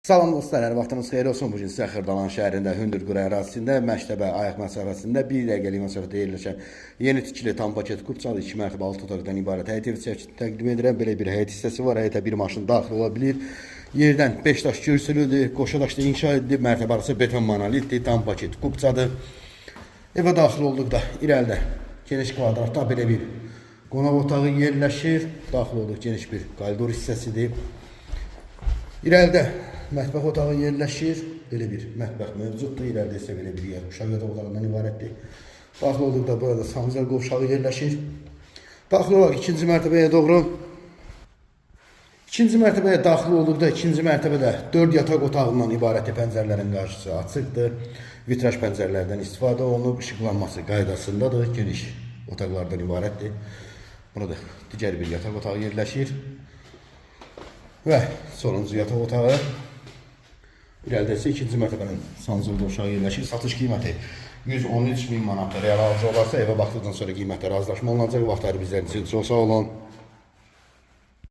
Salam dostlar, hər vaxtınız xeyir olsun. Bugün sizə Xırdalan şəhərində Hündürqura ərazisində məktəbə ayaq məsafəsində 1 dəqiqəlik məsafədə yerləşən yeni tikili tam paket kupçalı 2 mərtəbə 6 otaqdan ibarət həyət evi təqdim edirəm. Belə bir həyət hissəsi var. Həyətə bir maşın daxil ola bilir. Yerdən 5 daş kürsülüdür, qoşa daşla inşa edilib. Mərtəbə arası beton monolitdir, tam paket kupçadır. Evə daxil olduqda irəlidə geniş kvadratda belə bir qonaq otağı yerləşir. Daxil olduq geniş bir koridor hissəsidir. İrəlidə mətbəx otağı yerləşir. Belə bir mətbəx mövcuddur. İrəlidə isə belə bir yer uşaq yataq otağından ibarətdir. Daxil olduqda burada sanuzel qovşağı yerləşir. Daxil olaraq ikinci mərtəbəyə doğru. İkinci mərtəbəyə daxil olduqda ikinci mərtəbədə 4 yataq otağından ibarətdir. Pəncərələrin qarşısı açıqdır. Vitraj pəncərələrdən istifadə olunub. İşıqlanması qaydasındadır. Geniş otaqlardan ibarətdir. Burada digər bir yataq otağı yerləşir. Və sonuncu yataq otağı. İrəlidə isə ikinci mərtəbənin sanuzel qovşağı yerləşir. Satış qiyməti 113.000 manatdır. Real alıcı olarsa evə baxdıqdan sonra qiymətlə razılaşma olunacaq. Vaxtları bizlər üçün çox sağ olun.